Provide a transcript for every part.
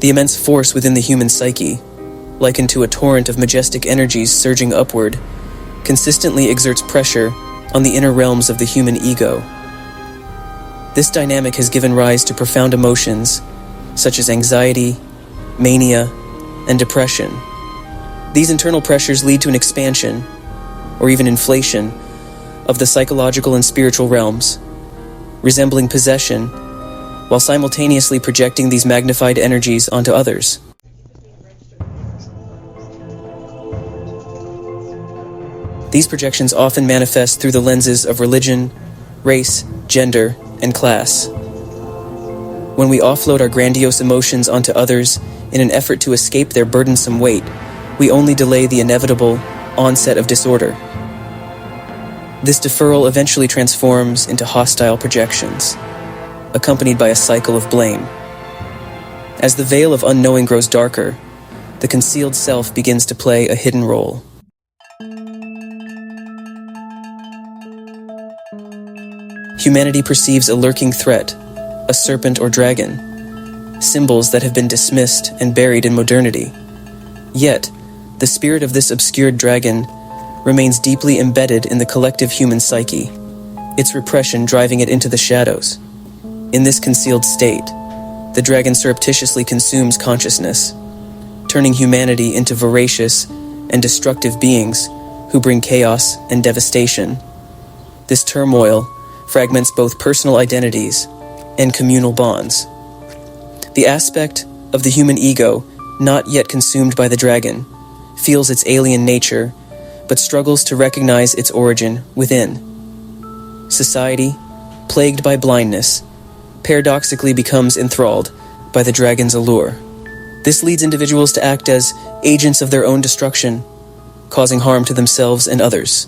The immense force within the human psyche, likened to a torrent of majestic energies surging upward, consistently exerts pressure on the inner realms of the human ego. This dynamic has given rise to profound emotions such as anxiety, mania, and depression. These internal pressures lead to an expansion, or even inflation, of the psychological and spiritual realms, resembling possession, while simultaneously projecting these magnified energies onto others. These projections often manifest through the lenses of religion, race, gender, and class. When we offload our grandiose emotions onto others in an effort to escape their burdensome weight, we only delay the inevitable onset of disorder. This deferral eventually transforms into hostile projections, accompanied by a cycle of blame. As the veil of unknowing grows darker, the concealed self begins to play a hidden role. Humanity perceives a lurking threat, a serpent or dragon, symbols that have been dismissed and buried in modernity. Yet, the spirit of this obscured dragon remains deeply embedded in the collective human psyche, its repression driving it into the shadows. In this concealed state, the dragon surreptitiously consumes consciousness, turning humanity into voracious and destructive beings who bring chaos and devastation. This turmoil fragments both personal identities and communal bonds. The aspect of the human ego, not yet consumed by the dragon, feels its alien nature, but struggles to recognize its origin within. Society, plagued by blindness, paradoxically becomes enthralled by the dragon's allure. This leads individuals to act as agents of their own destruction, causing harm to themselves and others.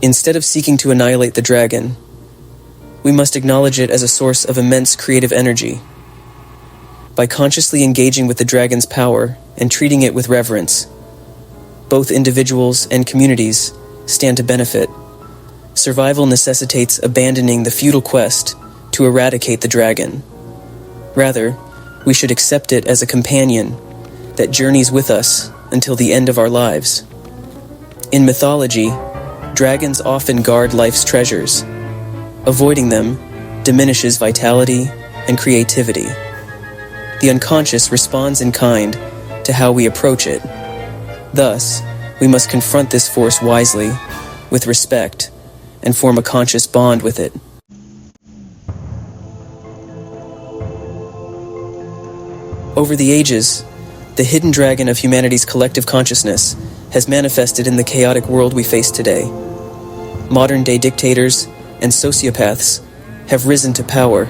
Instead of seeking to annihilate the dragon, we must acknowledge it as a source of immense creative energy. By consciously engaging with the dragon's power and treating it with reverence, both individuals and communities stand to benefit. Survival necessitates abandoning the futile quest to eradicate the dragon. Rather, we should accept it as a companion that journeys with us until the end of our lives. In mythology, dragons often guard life's treasures. Avoiding them diminishes vitality and creativity. The unconscious responds in kind to how we approach it. Thus, we must confront this force wisely, with respect, and form a conscious bond with it. Over the ages, the hidden dragon of humanity's collective consciousness has manifested in the chaotic world we face today. Modern-day dictators and sociopaths have risen to power,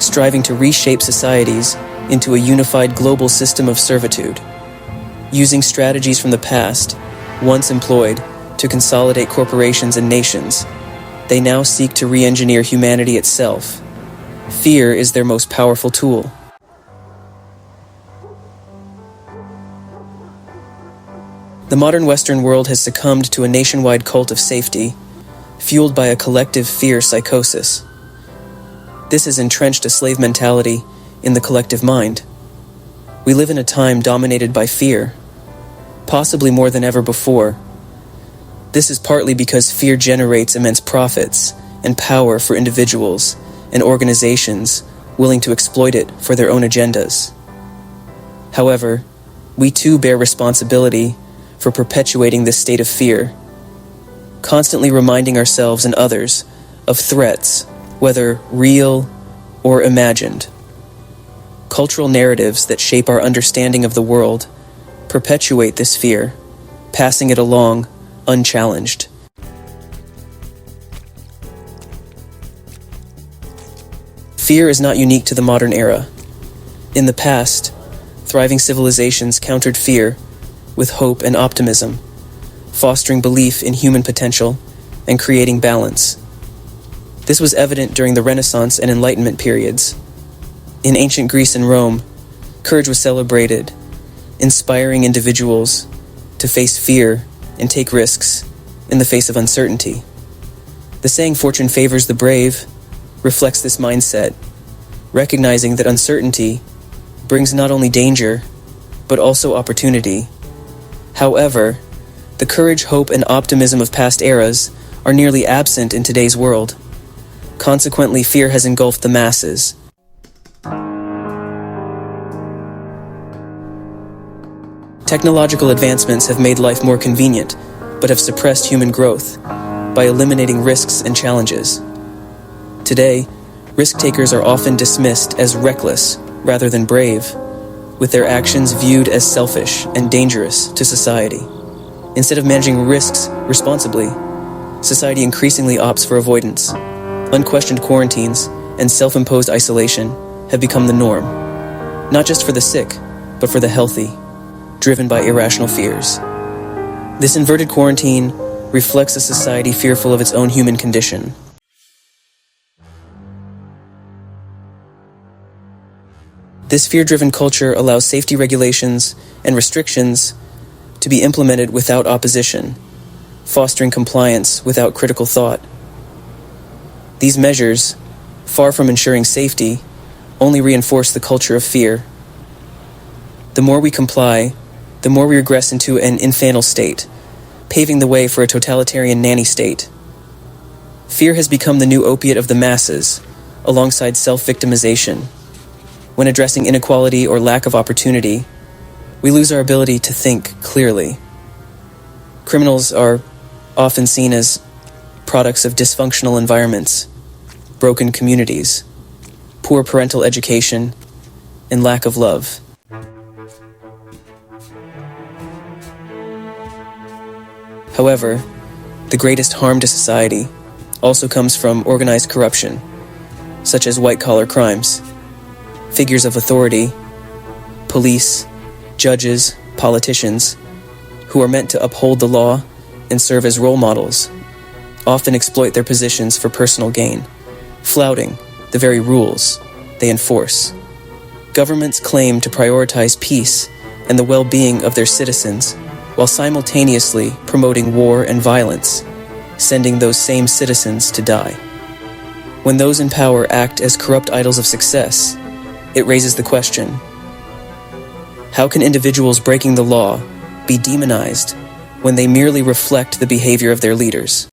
striving to reshape societies into a unified global system of servitude. Using strategies from the past, once employed to consolidate corporations and nations, they now seek to re-engineer humanity itself. Fear is their most powerful tool. The modern Western world has succumbed to a nationwide cult of safety, fueled by a collective fear psychosis. This has entrenched a slave mentality in the collective mind. We live in a time dominated by fear, possibly more than ever before. This is partly because fear generates immense profits and power for individuals and organizations willing to exploit it for their own agendas. However, we too bear responsibility for perpetuating this state of fear, constantly reminding ourselves and others of threats, whether real or imagined. Cultural narratives that shape our understanding of the world perpetuate this fear, passing it along unchallenged. Fear is not unique to the modern era. In the past, thriving civilizations countered fear with hope and optimism, fostering belief in human potential and creating balance. This was evident during the Renaissance and Enlightenment periods. In ancient Greece and Rome, courage was celebrated, inspiring individuals to face fear and take risks in the face of uncertainty. The saying, "Fortune favors the brave," reflects this mindset, recognizing that uncertainty brings not only danger, but also opportunity. However, the courage, hope, and optimism of past eras are nearly absent in today's world. Consequently, fear has engulfed the masses. Technological advancements have made life more convenient, but have suppressed human growth by eliminating risks and challenges. Today, risk-takers are often dismissed as reckless rather than brave, with their actions viewed as selfish and dangerous to society. Instead of managing risks responsibly, society increasingly opts for avoidance. Unquestioned quarantines and self-imposed isolation have become the norm, not just for the sick, but for the healthy, driven by irrational fears. This inverted quarantine reflects a society fearful of its own human condition. This fear-driven culture allows safety regulations and restrictions to be implemented without opposition, fostering compliance without critical thought. These measures, far from ensuring safety, only reinforce the culture of fear. The more we comply, the more we regress into an infantile state, paving the way for a totalitarian nanny state. Fear has become the new opiate of the masses, alongside self-victimization. When addressing inequality or lack of opportunity, we lose our ability to think clearly. Criminals are often seen as products of dysfunctional environments, broken communities, poor parental education, and lack of love. However, the greatest harm to society also comes from organized corruption, such as white-collar crimes. Figures of authority, police, judges, politicians, who are meant to uphold the law and serve as role models, often exploit their positions for personal gain, flouting the very rules they enforce. Governments claim to prioritize peace and the well-being of their citizens, while simultaneously promoting war and violence, sending those same citizens to die. When those in power act as corrupt idols of success, it raises the question: how can individuals breaking the law be demonized when they merely reflect the behavior of their leaders?